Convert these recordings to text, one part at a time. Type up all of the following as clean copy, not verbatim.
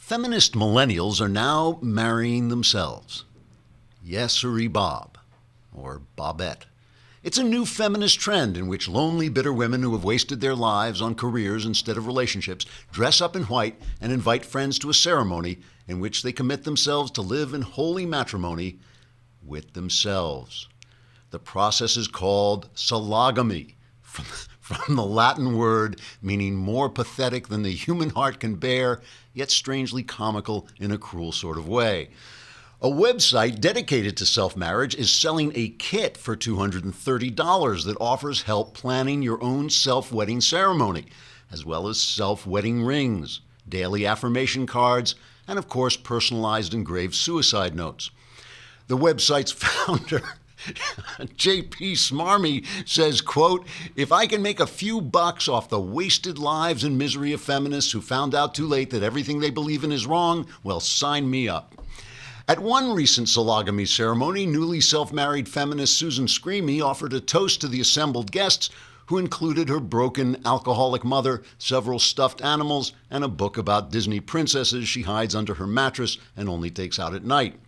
Feminist millennials are now marrying themselves. Yes, sirree Bob, or Bobette. It's a new feminist trend in which lonely, bitter women who have wasted their lives on careers instead of relationships dress up in white and invite friends to a ceremony in which they commit themselves to live in holy matrimony with themselves. The process is called sologamy, from the Latin word meaning more pathetic than the human heart can bear, yet strangely comical in a cruel sort of way. A website dedicated to self-marriage is selling a kit for $230 that offers help planning your own self-wedding ceremony, as well as self-wedding rings, daily affirmation cards, and of course personalized engraved suicide notes. The website's founder, J.P. Smarmy, says, quote, "If I can make a few bucks off the wasted lives and misery of feminists who found out too late that everything they believe in is wrong, well, sign me up." At one recent sologamy ceremony, newly self-married feminist Susan Screamy offered a toast to the assembled guests, who included her broken alcoholic mother, several stuffed animals, and a book about Disney princesses she hides under her mattress and only takes out at night.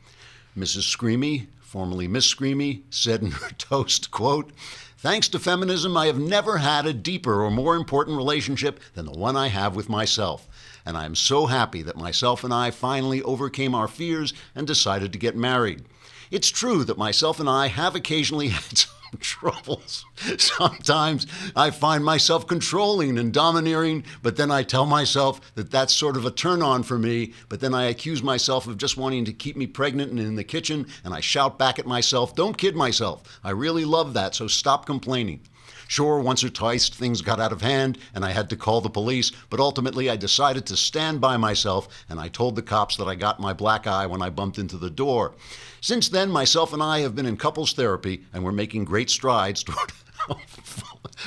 Mrs. Screamy, formerly Miss Screamy, said in her toast, quote, "Thanks to feminism, I have never had a deeper or more important relationship than the one I have with myself. And I am so happy that myself and I finally overcame our fears and decided to get married. It's true that myself and I have occasionally had some troubles. Sometimes I find myself controlling and domineering, but then I tell myself that that's sort of a turn on for me, but then I accuse myself of just wanting to keep me pregnant and in the kitchen, and I shout back at myself, 'Don't kid myself. I really love that, so stop complaining.' Sure, once or twice things got out of hand and I had to call the police, but ultimately I decided to stand by myself and I told the cops that I got my black eye when I bumped into the door. Since then, myself and I have been in couples therapy and we're making great strides toward a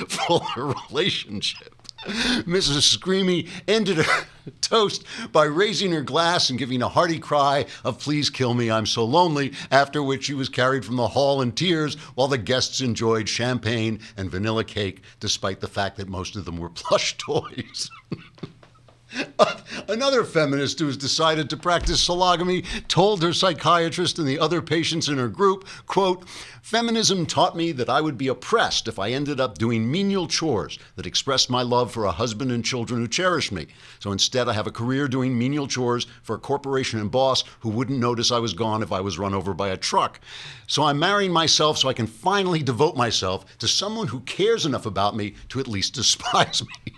fuller relationship." Mrs. Screamy ended her toast by raising her glass and giving a hearty cry of "Please kill me, I'm so lonely," after which she was carried from the hall in tears while the guests enjoyed champagne and vanilla cake, despite the fact that most of them were plush toys. Another feminist who has decided to practice sologamy told her psychiatrist and the other patients in her group, quote, "Feminism taught me that I would be oppressed if I ended up doing menial chores that expressed my love for a husband and children who cherish me. So instead I have a career doing menial chores for a corporation and boss who wouldn't notice I was gone if I was run over by a truck. So I'm marrying myself so I can finally devote myself to someone who cares enough about me to at least despise me."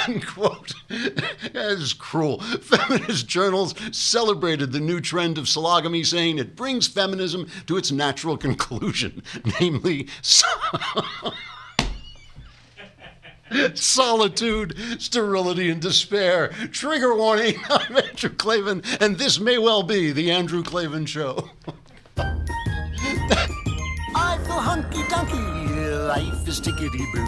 Unquote. That is cruel. Feminist journals celebrated the new trend of sologamy, saying it brings feminism to its natural conclusion, namely solitude, sterility, and despair. Trigger warning, I'm Andrew Klavan, and this may well be the Andrew Klavan Show. I feel hunky-dunky, life is tickety-boo.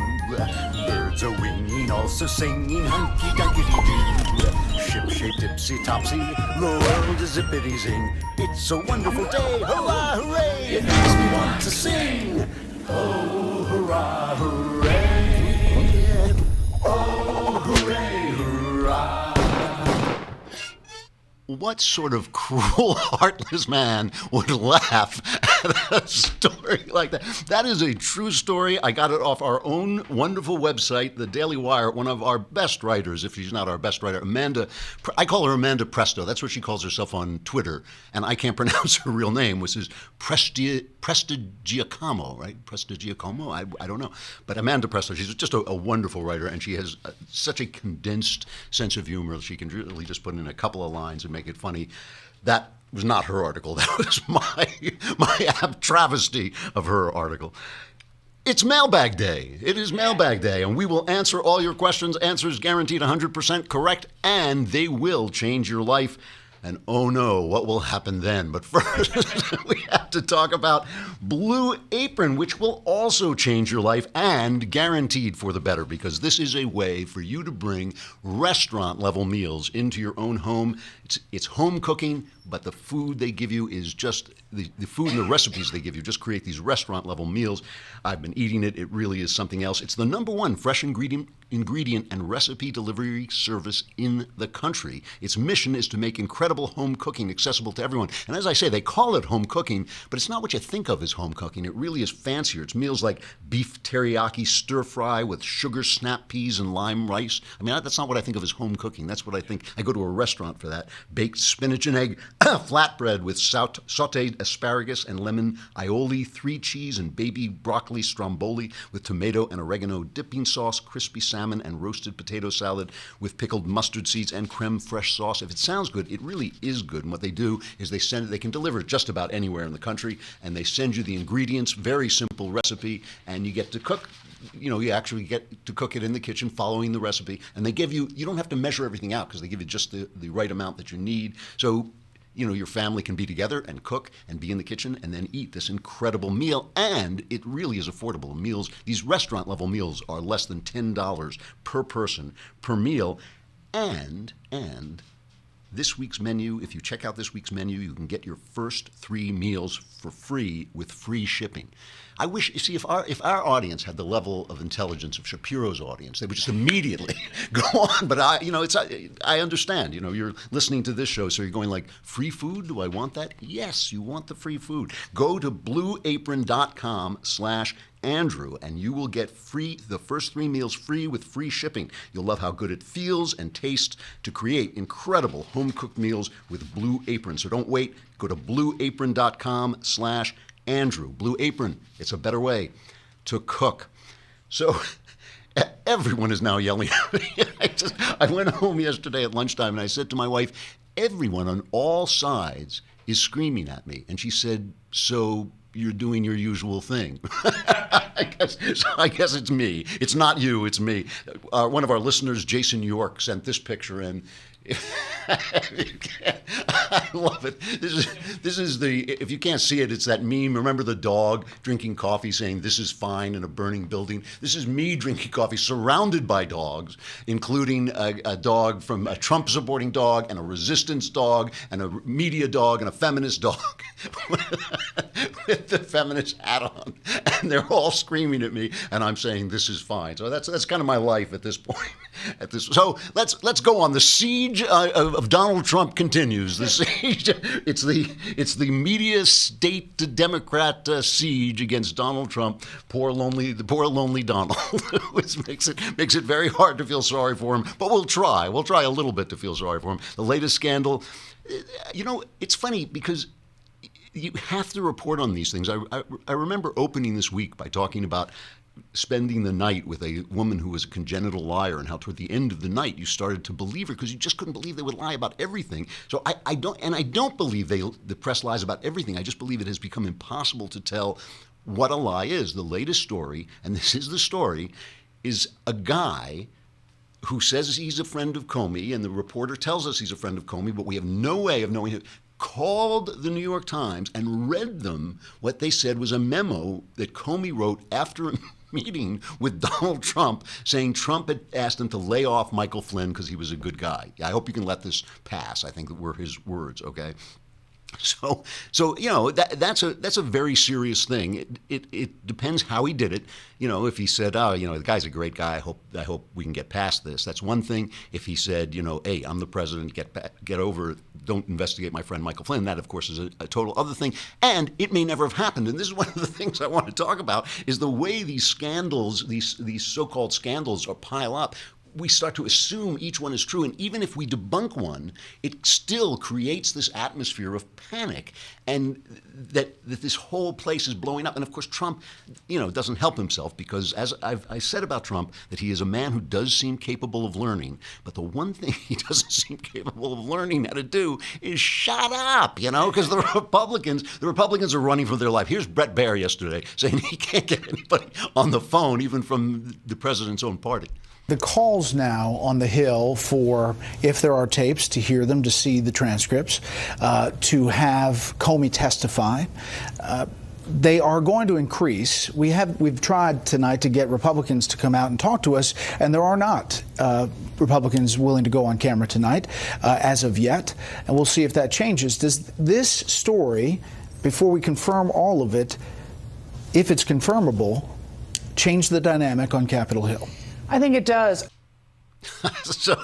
Birds are winging, also singing hunky-dunky-doo. Ship-shaped, ipsy-topsy, the world is zippity-zing. It's a wonderful day, hurrah, hooray! It makes me want to sing. Oh, hurrah, hooray! Oh, hooray, hurrah! What sort of cruel, heartless man would laugh at a story like that? That is a true story. I got it off our own wonderful website, the Daily Wire. One of our best writers, if she's not our best writer, Amanda, I call her Amanda Presto. That's what she calls herself on Twitter. And I can't pronounce her real name, which is Prestigiacomo, right? Prestigiacomo? I don't know. But Amanda Presto, she's just a wonderful writer, and she has such a condensed sense of humor. She can really just put in a couple of lines and make it funny. That was not her article. That was my apt travesty of her article. It's Mailbag Day. It is Mailbag Day, and we will answer all your questions. Answers guaranteed 100% correct, and they will change your life. And oh no, what will happen then? But first, we have to talk about Blue Apron, which will also change your life and guaranteed for the better, because this is a way for you to bring restaurant-level meals into your own home. It's home cooking, but the food they give you is just, the food and the recipes they give you just create these restaurant-level meals. I've been eating it. It really is something else. It's the #1 fresh ingredient and recipe delivery service in the country. Its mission is to make incredible home cooking accessible to everyone. And as I say, they call it home cooking, but it's not what you think of as home cooking. It really is fancier. It's meals like beef teriyaki stir fry with sugar snap peas and lime rice. I mean, that's not what I think of as home cooking. That's what I think. I go to a restaurant for that. Baked spinach and egg flatbread with sauteed asparagus and lemon aioli, 3 cheese and baby broccoli stromboli with tomato and oregano dipping sauce, crispy salmon and roasted potato salad with pickled mustard seeds and creme fraiche sauce. If it sounds good, it really is good. And what they do is they can deliver it just about anywhere in the country, and they send you the ingredients, very simple recipe, and you get to cook. You actually get to cook it in the kitchen following the recipe, and they give you don't have to measure everything out because they give you just the right amount that you need. So your family can be together and cook and be in the kitchen and then eat this incredible meal. And it really is affordable. Meals, these restaurant level meals are less than $10 per person per meal. And this week's menu, if you check out this week's menu, you can get your first 3 meals for free with free shipping. I wish, if our audience had the level of intelligence of Shapiro's audience, they would just immediately go on. But I understand. You're listening to this show, so you're going like, free food? Do I want that? Yes, you want the free food. Go to blueapron.com/Andrew, and you will get the first 3 meals free with free shipping. You'll love how good it feels and tastes to create incredible home-cooked meals with Blue Apron. So don't wait. Go to blueapron.com/Andrew. Blue Apron, it's a better way to cook. So everyone is now yelling at me. I went home yesterday at lunchtime and I said to my wife, everyone on all sides is screaming at me. And she said, so you're doing your usual thing. I guess it's me. It's not you, it's me. One of our listeners, Jason York, sent this picture in. I love it. This is if you can't see it, it's that meme. Remember the dog drinking coffee saying, this is fine in a burning building? This is me drinking coffee surrounded by dogs, including a dog from a Trump supporting dog and a resistance dog and a media dog and a feminist dog with the feminist hat on. And they're all screaming at me and I'm saying, this is fine. So that's kind of my life at this point. So let's go on. The siege of Donald Trump continues. The siege. It's the media state Democrat siege against Donald Trump. Poor lonely Donald, which makes it very hard to feel sorry for him. But we'll try a little bit to feel sorry for him. The latest scandal. It's funny because you have to report on these things. I remember opening this week by talking about spending the night with a woman who was a congenital liar and how toward the end of the night you started to believe her because you just couldn't believe they would lie about everything. So I don't believe the press lies about everything. I just believe it has become impossible to tell what a lie is. The latest story, and this is the story, is a guy who says he's a friend of Comey, and the reporter tells us he's a friend of Comey, but we have no way of knowing who, called the New York Times and read them what they said was a memo that Comey wrote after a meeting with Donald Trump saying Trump had asked him to lay off Michael Flynn because he was a good guy. I hope you can let this pass. I think that were his words, okay? So that's a very serious thing. It depends how he did it. If he said, the guy's a great guy. I hope we can get past this. That's one thing. If he said, hey, I'm the president. Get over it. Don't investigate my friend Michael Flynn. That, of course, is a total other thing. And it may never have happened. And this is one of the things I want to talk about is the way these scandals, these so-called scandals, pile up. We start to assume each one is true. And even if we debunk one, it still creates this atmosphere of panic and that this whole place is blowing up. And of course, Trump, doesn't help himself because as I said about Trump, that he is a man who does seem capable of learning. But the one thing he doesn't seem capable of learning how to do is shut up, because the Republicans are running for their life. Here's Brett Baer yesterday saying he can't get anybody on the phone, even from the president's own party. The calls now on the Hill for, if there are tapes, to hear them, to see the transcripts, to have Comey testify. they are going to increase. We've tried tonight to get Republicans to come out and talk to us, and there are not Republicans willing to go on camera tonight as of yet, and we'll see if that changes. Does this story, before we confirm all of it, if it's confirmable, change the dynamic on Capitol Hill? I think it does. So,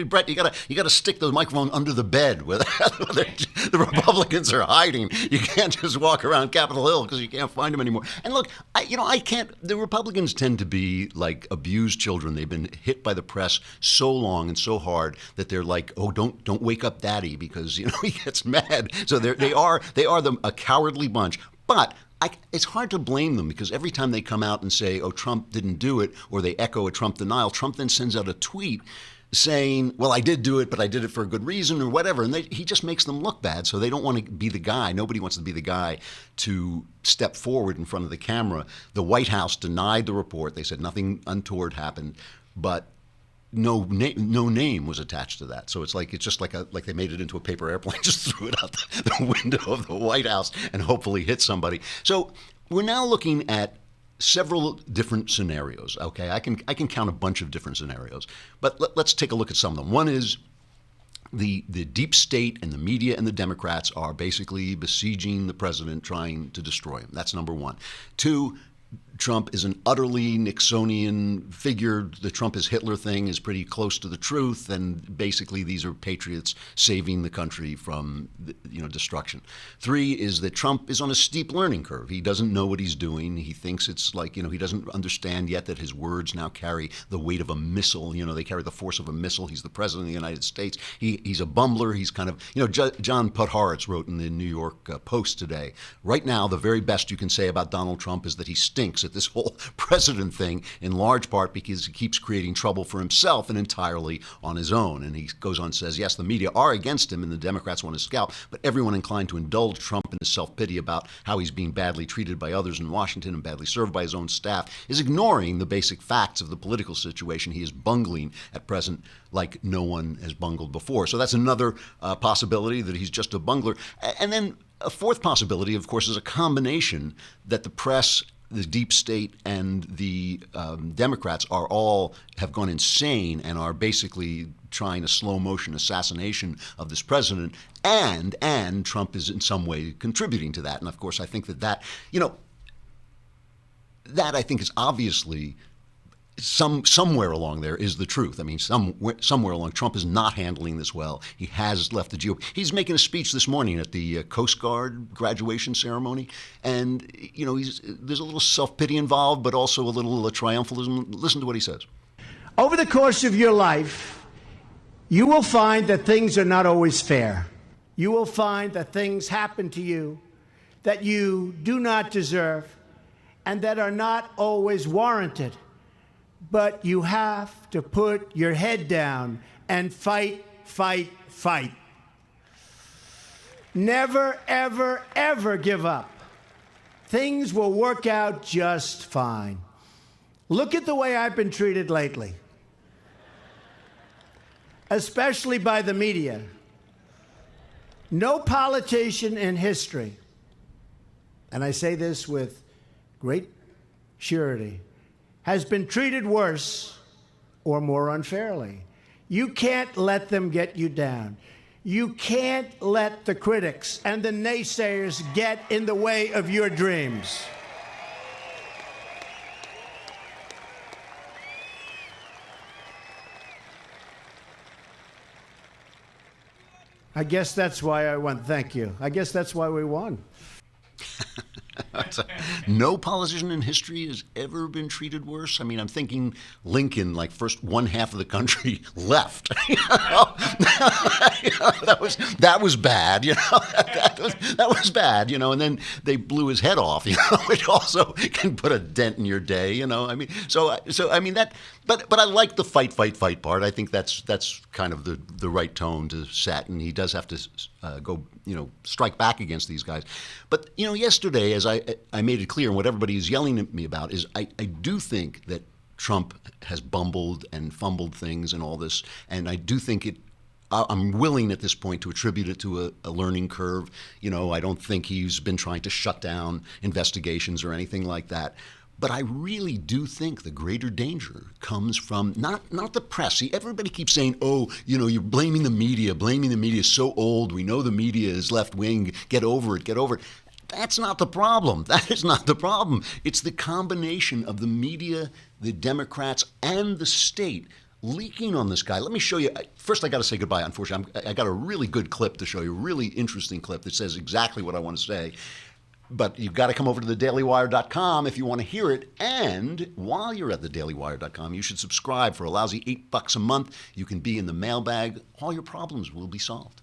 Brett, you gotta stick the microphone under the bed where the Republicans are hiding. You can't just walk around Capitol Hill because you can't find them anymore. And look, I can't. The Republicans tend to be like abused children. They've been hit by the press so long and so hard that they're like, oh, don't wake up, Daddy, because he gets mad. So they are a cowardly bunch, but. It's hard to blame them because every time they come out and say, oh, Trump didn't do it, or they echo a Trump denial, Trump then sends out a tweet saying, well, I did do it, but I did it for a good reason or whatever. And he just makes them look bad. So they don't want to be the guy. Nobody wants to be the guy to step forward in front of the camera. The White House denied the report. They said nothing untoward happened, but no name was attached to that. So it's just like they made it into a paper airplane, just threw it out the window of the White House and hopefully hit somebody. So we're now looking at several different scenarios. Okay, I can count a bunch of different scenarios, but let's take a look at some of them. One is the deep state and the media and the Democrats are basically besieging the president, trying to destroy him. That's number one. Two, Trump is an utterly Nixonian figure. The Trump is Hitler thing is pretty close to the truth, and basically these are patriots saving the country from destruction. Three is that Trump is on a steep learning curve. He doesn't know what he's doing. He thinks it's like, he doesn't understand yet that his words now carry the weight of a missile. They carry the force of a missile. He's the president of the United States. He's a bumbler. He's kind of, John Podhoretz wrote in the New York Post today, right now the very best you can say about Donald Trump is that he stinks at this whole president thing, in large part because he keeps creating trouble for himself and entirely on his own. And he goes on and says, yes, the media are against him and the Democrats want to scalp, but everyone inclined to indulge Trump in his self-pity about how he's being badly treated by others in Washington and badly served by his own staff is ignoring the basic facts of the political situation he is bungling at present like no one has bungled before. So that's another possibility, that he's just a bungler. And then a fourth possibility, of course, is a combination that the press, the deep state, and the Democrats have gone insane and are basically trying a slow motion assassination of this president, and Trump is in some way contributing to that. And of course, I think that I think is obviously somewhere along there is the truth. I mean, somewhere along, Trump is not handling this well. He has left the GOP. He's making a speech this morning at the Coast Guard graduation ceremony, and there's a little self-pity involved, but also a little triumphalism. Listen to what he says. Over the course of your life, you will find that things are not always fair. You will find that things happen to you that you do not deserve and that are not always warranted. But you have to put your head down and fight, fight, fight. Never, ever, ever give up. Things will work out just fine. Look at the way I've been treated lately, especially by the media. No politician in history, and I say this with great surety, has been treated worse or more unfairly. You can't let them get you down. You can't let the critics and the naysayers get in the way of your dreams. I guess that's why I won. Thank you. I guess that's why we won. No politician in history has ever been treated worse. I mean, I'm thinking Lincoln, like first one half of the country left. That was bad. That was bad. And then they blew his head off. Which also can put a dent in your day. I mean, so I mean that. But I like the fight part. I think that's kind of the right tone to set, and he does have to go strike back against these guys. But yesterday, as I made it clear, and what everybody is yelling at me about is I do think that Trump has bumbled and fumbled things and all this, and I do think it I'm willing at this point to attribute it to a learning curve. I don't think he's been trying to shut down investigations or anything like that. But I really do think the greater danger comes from not the press. See, everybody keeps saying, oh, you're blaming the media. Blaming the media is so old. We know the media is left wing. Get over it. Get over it. That's not the problem. That is not the problem. It's the combination of the media, the Democrats, and the state leaking on this guy. Let me show you. First, I got to say goodbye, unfortunately. I got a really good clip to show you, a really interesting clip that says exactly what I want to say. But you've got to come over to thedailywire.com if you want to hear it. And while you're at thedailywire.com, you should subscribe for a lousy $8 a month. You can be in the mailbag. All your problems will be solved.